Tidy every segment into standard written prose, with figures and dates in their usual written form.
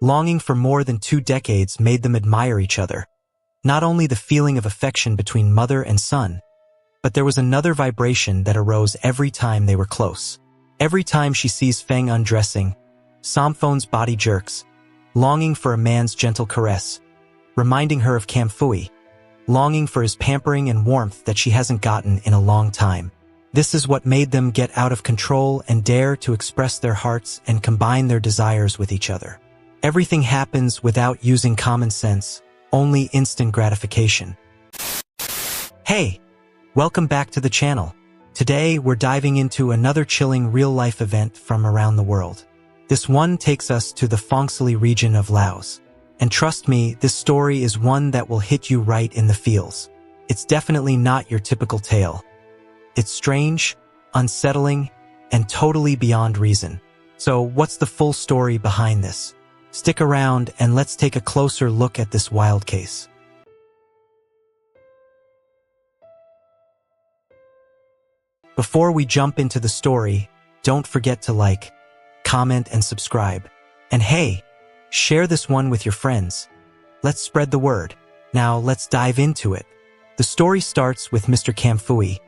Longing for more than 2 decades made them admire each other. Not only the feeling of affection between mother and son, but there was another vibration that arose every time they were close. Every time she sees Feng undressing, Samphone's body jerks, longing for a man's gentle caress, reminding her of Kamfui, longing for his pampering and warmth that she hasn't gotten in a long time. This is what made them get out of control and dare to express their hearts and combine their desires with each other. Everything happens without using common sense, only instant gratification. Hey, welcome back to the channel. Today we're diving into another chilling real-life event from around the world. This one takes us to the Phongsali region of Laos. And trust me, this story is one that will hit you right in the feels. It's definitely not your typical tale. It's strange, unsettling, and totally beyond reason. So what's the full story behind this? Stick around and let's take a closer look at this wild case. Before we jump into the story, don't forget to like, comment, and subscribe. And hey, share this one with your friends. Let's spread the word. Now let's dive into it. The story starts with Mr. Kamfui,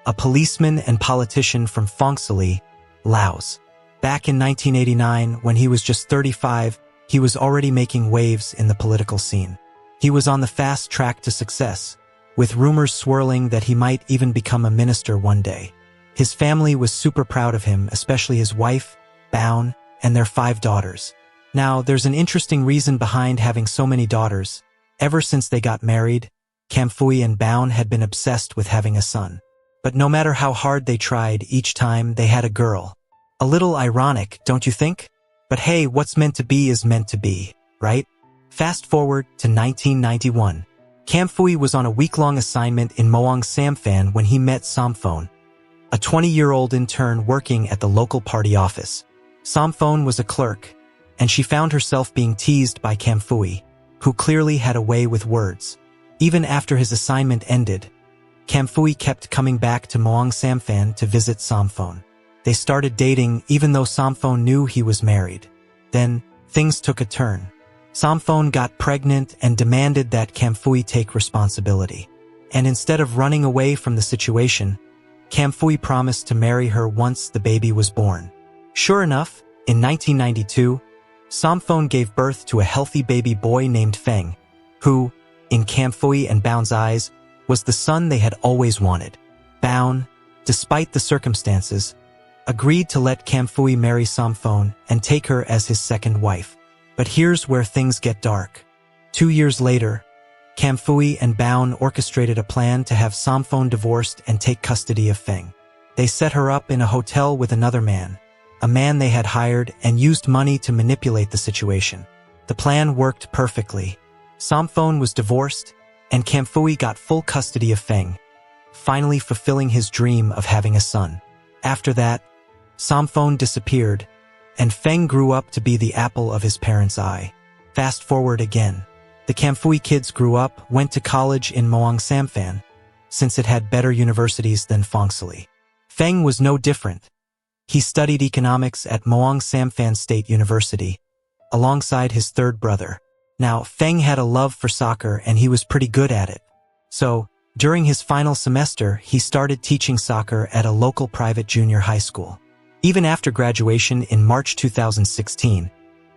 a policeman and politician from Phongsali, Laos. Back in 1989, when he was just 35, he was already making waves in the political scene. He was on the fast track to success, with rumors swirling that he might even become a minister one day. His family was super proud of him, especially his wife, Baun, and their 5 daughters. Now, there's an interesting reason behind having so many daughters. Ever since they got married, Kamfui and Baun had been obsessed with having a son. But no matter how hard they tried, each time they had a girl. A little ironic, don't you think? But hey, what's meant to be is meant to be, right? Fast forward to 1991. Kamfui was on a week-long assignment in Muang Samphan when he met Samphone, a 20-year-old intern working at the local party office. Samphone was a clerk, and she found herself being teased by Kamfui, who clearly had a way with words. Even after his assignment ended, Kamfui kept coming back to Muang Samphan to visit Samphone. They started dating even though Samphone knew he was married. Then, things took a turn. Samphone got pregnant and demanded that Kamfui take responsibility. And instead of running away from the situation, Kamfui promised to marry her once the baby was born. Sure enough, in 1992, Samphone gave birth to a healthy baby boy named Feng, who, in Kamfui and Baun's eyes, was the son they had always wanted. Baun, despite the circumstances, agreed to let Kamfui marry Samphone and take her as his second wife. But here's where things get dark. 2 years later, Kamfui and Baun orchestrated a plan to have Samphone divorced and take custody of Feng. They set her up in a hotel with another man, a man they had hired and used money to manipulate the situation. The plan worked perfectly. Samphone was divorced, and Kamfui got full custody of Feng, finally fulfilling his dream of having a son. After that, Samphone disappeared, and Feng grew up to be the apple of his parents' eye. Fast forward again. The Kamfui kids grew up, went to college in Muang Samphan, since it had better universities than Phongsali. Feng was no different. He studied economics at Muang Samphan State University, alongside his third brother. Now, Feng had a love for soccer and he was pretty good at it. So, during his final semester, he started teaching soccer at a local private junior high school. Even after graduation in March 2016,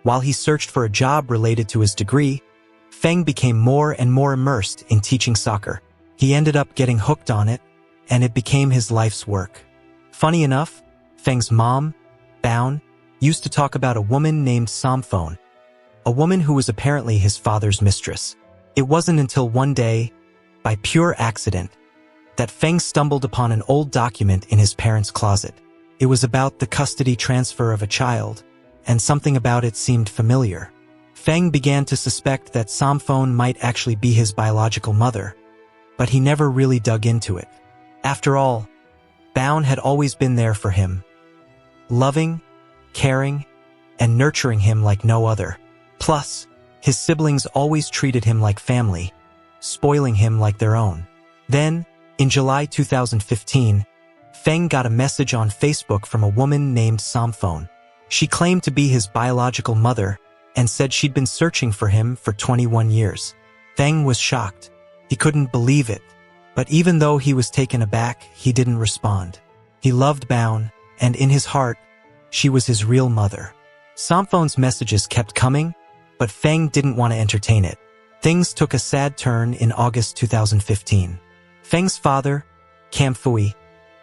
while he searched for a job related to his degree, Feng became more and more immersed in teaching soccer. He ended up getting hooked on it, and it became his life's work. Funny enough, Feng's mom, Baun, used to talk about a woman named Samphone, a woman who was apparently his father's mistress. It wasn't until one day, by pure accident, that Feng stumbled upon an old document in his parents' closet. It was about the custody transfer of a child, and something about it seemed familiar. Feng began to suspect that Samphone might actually be his biological mother, but he never really dug into it. After all, Baun had always been there for him, loving, caring, and nurturing him like no other. Plus, his siblings always treated him like family, spoiling him like their own. Then, in July 2015, Feng got a message on Facebook from a woman named Samphone. She claimed to be his biological mother and said she'd been searching for him for 21 years. Feng was shocked. He couldn't believe it. But even though he was taken aback, he didn't respond. He loved Baon, and in his heart, she was his real mother. Samphone's messages kept coming, but Feng didn't want to entertain it. Things took a sad turn in August 2015. Feng's father, Cam Fui,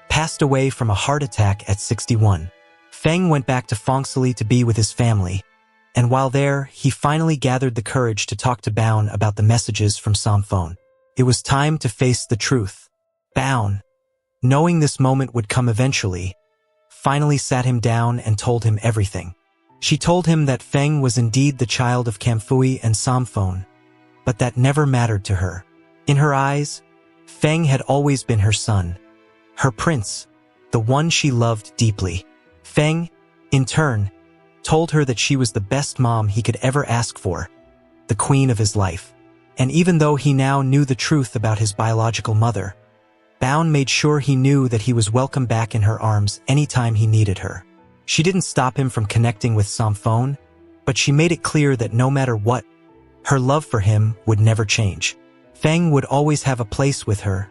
passed away from a heart attack at 61. Feng went back to Fengsili to be with his family, and while there, he finally gathered the courage to talk to Baon about the messages from Samphone. It was time to face the truth. Baon, knowing this moment would come eventually, finally sat him down and told him everything. She told him that Feng was indeed the child of Kamfui and Samphone, but that never mattered to her. In her eyes, Feng had always been her son, her prince, the one she loved deeply. Feng, in turn, told her that she was the best mom he could ever ask for, the queen of his life. And even though he now knew the truth about his biological mother, Baon made sure he knew that he was welcome back in her arms anytime he needed her. She didn't stop him from connecting with Samphone, but she made it clear that no matter what, her love for him would never change. Feng would always have a place with her,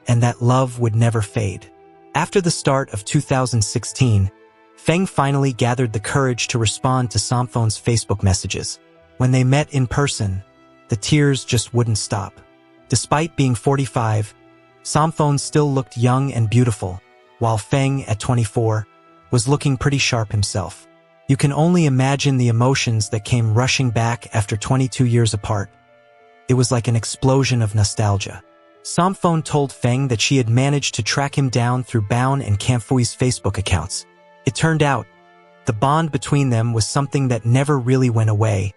and that love would never fade. After the start of 2016, Feng finally gathered the courage to respond to Samphone's Facebook messages. When they met in person, the tears just wouldn't stop. Despite being 45, Samphone still looked young and beautiful, while Feng, at 24, was looking pretty sharp himself. You can only imagine the emotions that came rushing back after 22 years apart. It was like an explosion of nostalgia. Samphone told Feng that she had managed to track him down through Baon and Kamfui's Facebook accounts. It turned out, the bond between them was something that never really went away,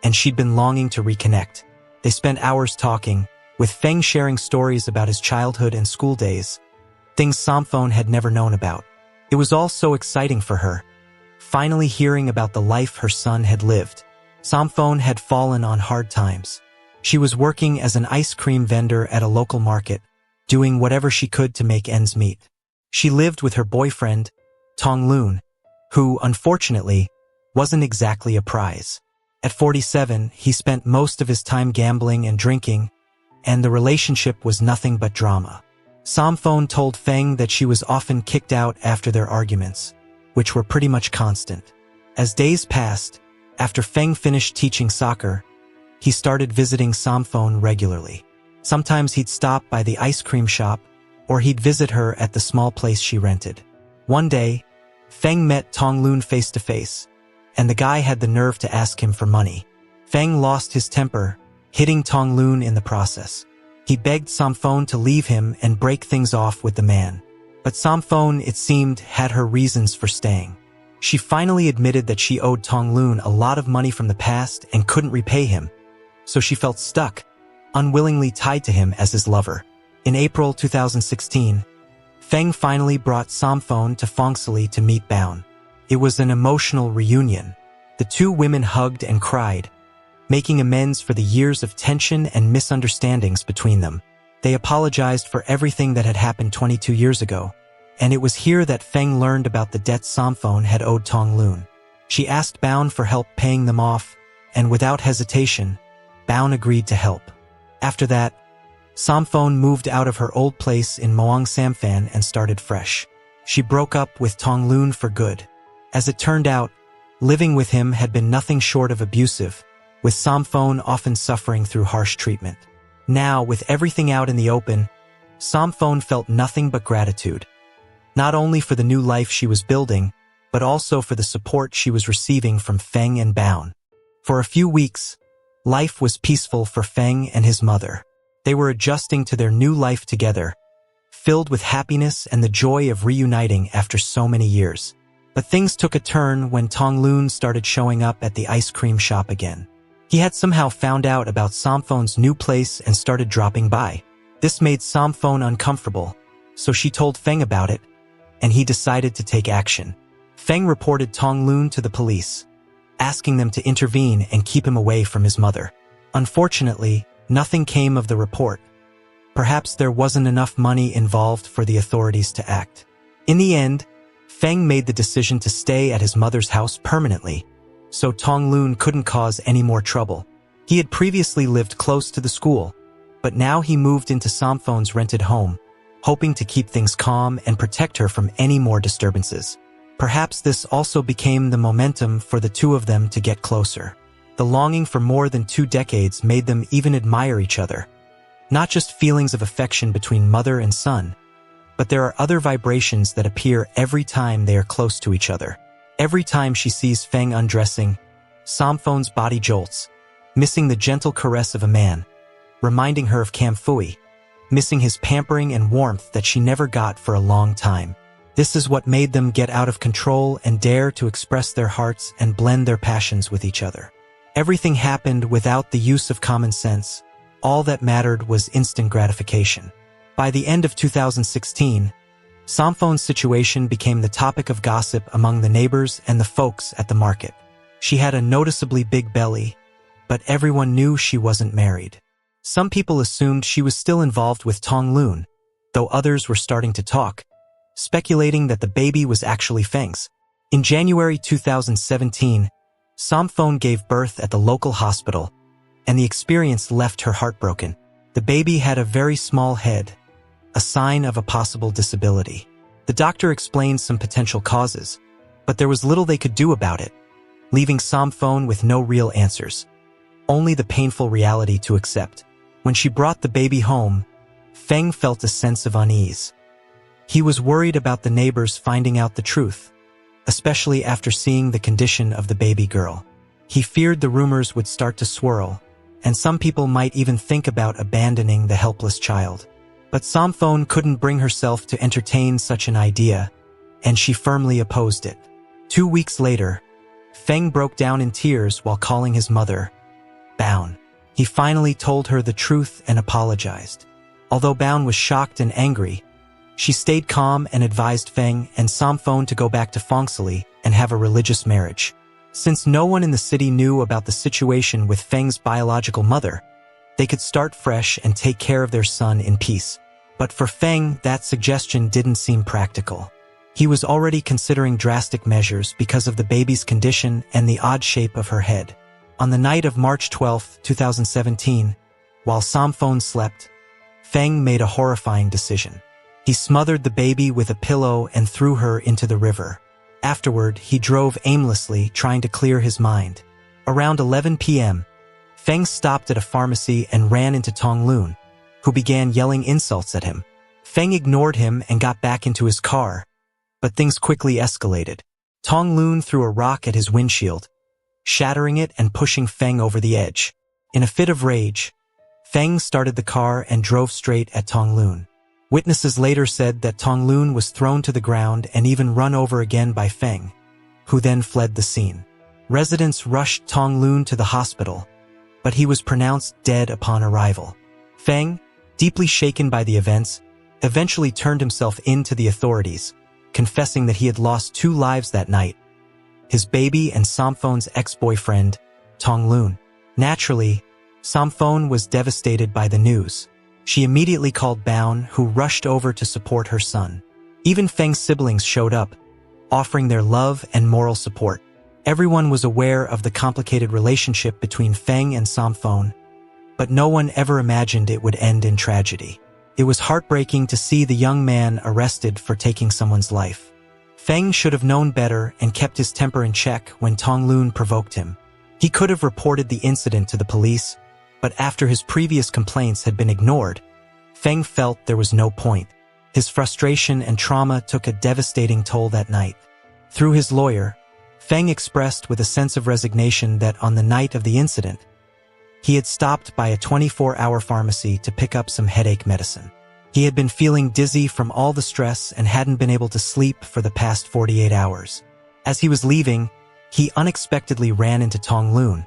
and she'd been longing to reconnect. They spent hours talking, with Feng sharing stories about his childhood and school days, things Samphone had never known about. It was all so exciting for her, finally hearing about the life her son had lived. Samphone had fallen on hard times. She was working as an ice cream vendor at a local market, doing whatever she could to make ends meet. She lived with her boyfriend, Tong Lun, who, unfortunately, wasn't exactly a prize. At 47, he spent most of his time gambling and drinking, and the relationship was nothing but drama. Samphone told Feng that she was often kicked out after their arguments, which were pretty much constant. As days passed, after Feng finished teaching soccer, he started visiting Samphone regularly. Sometimes he'd stop by the ice cream shop, or he'd visit her at the small place she rented. One day, Feng met Tong Lun face to face, and the guy had the nerve to ask him for money. Feng lost his temper, hitting Tong Lun in the process. He begged Samphone to leave him and break things off with the man. But Samphone, it seemed, had her reasons for staying. She finally admitted that she owed Tong Lun a lot of money from the past and couldn't repay him, so she felt stuck, unwillingly tied to him as his lover. In April 2016, Feng finally brought Samphone to Fengsili to meet Baon. It was an emotional reunion. The two women hugged and cried, making amends for the years of tension and misunderstandings between them. They apologized for everything that had happened 22 years ago, and it was here that Feng learned about the debt Samphone had owed Tong Lun. She asked Baon for help paying them off, and without hesitation, Baon agreed to help. After that, Samphone moved out of her old place in Muang Samphan and started fresh. She broke up with Tong Lun for good. As it turned out, living with him had been nothing short of abusive, with Samphone often suffering through harsh treatment. Now, with everything out in the open, Samphone felt nothing but gratitude, not only for the new life she was building, but also for the support she was receiving from Feng and Baon. For a few weeks, life was peaceful for Feng and his mother. They were adjusting to their new life together, filled with happiness and the joy of reuniting after so many years. But things took a turn when Tong Lun started showing up at the ice cream shop again. He had somehow found out about Samphone's new place and started dropping by. This made Samphone uncomfortable, so she told Feng about it, and he decided to take action. Feng reported Tong Lun to the police, asking them to intervene and keep him away from his mother. Unfortunately, nothing came of the report. Perhaps there wasn't enough money involved for the authorities to act. In the end, Feng made the decision to stay at his mother's house permanently, so Tong Lun couldn't cause any more trouble. He had previously lived close to the school, but now he moved into Somphon's rented home, hoping to keep things calm and protect her from any more disturbances. Perhaps this also became the momentum for the two of them to get closer. The longing for more than 2 decades made them even admire each other. Not just feelings of affection between mother and son, but there are other vibrations that appear every time they are close to each other. Every time she sees Feng undressing, Somphon's body jolts, missing the gentle caress of a man, reminding her of Cam Fui, missing his pampering and warmth that she never got for a long time. This is what made them get out of control and dare to express their hearts and blend their passions with each other. Everything happened without the use of common sense. All that mattered was instant gratification. By the end of 2016, Somphon's situation became the topic of gossip among the neighbors and the folks at the market. She had a noticeably big belly, but everyone knew she wasn't married. Some people assumed she was still involved with Tong Lun, though others were starting to talk, speculating that the baby was actually Feng's. In January 2017, Somphon gave birth at the local hospital, and the experience left her heartbroken. The baby had a very small head, a sign of a possible disability. The doctor explained some potential causes, but there was little they could do about it, leaving Somphon with no real answers, only the painful reality to accept. When she brought the baby home, Feng felt a sense of unease. He was worried about the neighbors finding out the truth, especially after seeing the condition of the baby girl. He feared the rumors would start to swirl, and some people might even think about abandoning the helpless child. But Somphon couldn't bring herself to entertain such an idea, and she firmly opposed it. 2 weeks later, Feng broke down in tears while calling his mother, Baun. He finally told her the truth and apologized. Although Baun was shocked and angry, she stayed calm and advised Feng and Somphon to go back to Fengsili and have a religious marriage. Since no one in the city knew about the situation with Feng's biological mother, they could start fresh and take care of their son in peace. But for Feng, that suggestion didn't seem practical. He was already considering drastic measures because of the baby's condition and the odd shape of her head. On the night of March 12, 2017, while Somphon slept, Feng made a horrifying decision. He smothered the baby with a pillow and threw her into the river. Afterward, he drove aimlessly, trying to clear his mind. Around 11 p.m., Feng stopped at a pharmacy and ran into Tong Lun, who began yelling insults at him. Feng ignored him and got back into his car, but things quickly escalated. Tong Lun threw a rock at his windshield, shattering it and pushing Feng over the edge. In a fit of rage, Feng started the car and drove straight at Tong Lun. Witnesses later said that Tong Lun was thrown to the ground and even run over again by Feng, who then fled the scene. Residents rushed Tong Lun to the hospital, but he was pronounced dead upon arrival. Feng, deeply shaken by the events, eventually turned himself in to the authorities, confessing that he had lost 2 lives that night, his baby and Somphon's ex-boyfriend, Tong Lun. Naturally, Somphon was devastated by the news. She immediately called Baun, who rushed over to support her son. Even Feng's siblings showed up, offering their love and moral support. Everyone was aware of the complicated relationship between Feng and Somphon, but no one ever imagined it would end in tragedy. It was heartbreaking to see the young man arrested for taking someone's life. Feng should have known better and kept his temper in check when Tong Lun provoked him. He could have reported the incident to the police, but after his previous complaints had been ignored, Feng felt there was no point. His frustration and trauma took a devastating toll that night. Through his lawyer, Feng expressed with a sense of resignation that on the night of the incident, he had stopped by a 24-hour pharmacy to pick up some headache medicine. He had been feeling dizzy from all the stress and hadn't been able to sleep for the past 48 hours. As he was leaving, he unexpectedly ran into Tong Lun,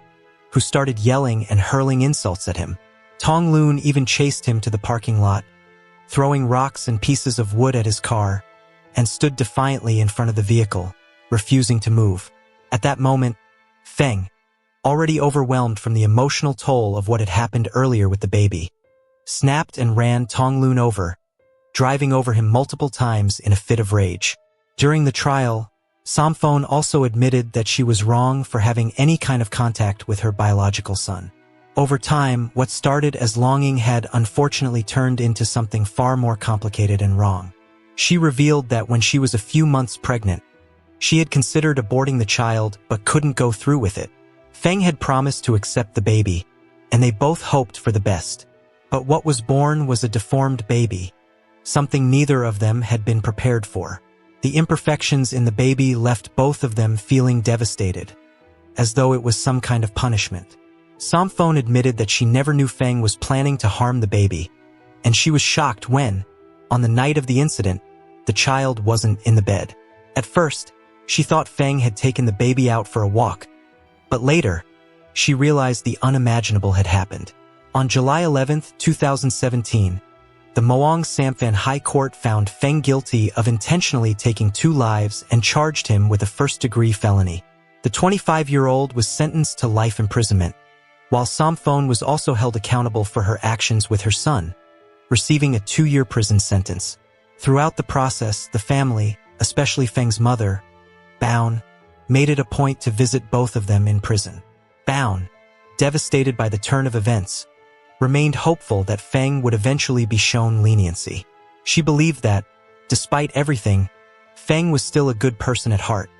who started yelling and hurling insults at him. Tong Lun even chased him to the parking lot, throwing rocks and pieces of wood at his car, and stood defiantly in front of the vehicle, refusing to move. At that moment, Feng, already overwhelmed from the emotional toll of what had happened earlier with the baby, snapped and ran Tong Lun over, driving over him multiple times in a fit of rage. During the trial, Samphone also admitted that she was wrong for having any kind of contact with her biological son. Over time, what started as longing had unfortunately turned into something far more complicated and wrong. She revealed that when she was a few months pregnant, she had considered aborting the child but couldn't go through with it. Feng had promised to accept the baby, and they both hoped for the best. But what was born was a deformed baby, something neither of them had been prepared for. The imperfections in the baby left both of them feeling devastated, as though it was some kind of punishment. Samphone admitted that she never knew Feng was planning to harm the baby, and she was shocked when, on the night of the incident, the child wasn't in the bed. At first, she thought Feng had taken the baby out for a walk, but later, she realized the unimaginable had happened. On July 11, 2017, the Muang Samphan High Court found Feng guilty of intentionally taking 2 lives and charged him with a first-degree felony. The 25-year-old was sentenced to life imprisonment, while Samphone was also held accountable for her actions with her son, receiving a 2-year prison sentence. Throughout the process, the family, especially Feng's mother, Baon, made it a point to visit both of them in prison. Baon, devastated by the turn of events, remained hopeful that Feng would eventually be shown leniency. She believed that, despite everything, Feng was still a good person at heart,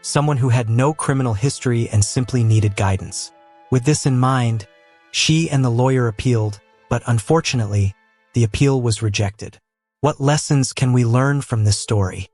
someone who had no criminal history and simply needed guidance. With this in mind, she and the lawyer appealed, but unfortunately, the appeal was rejected. What lessons can we learn from this story?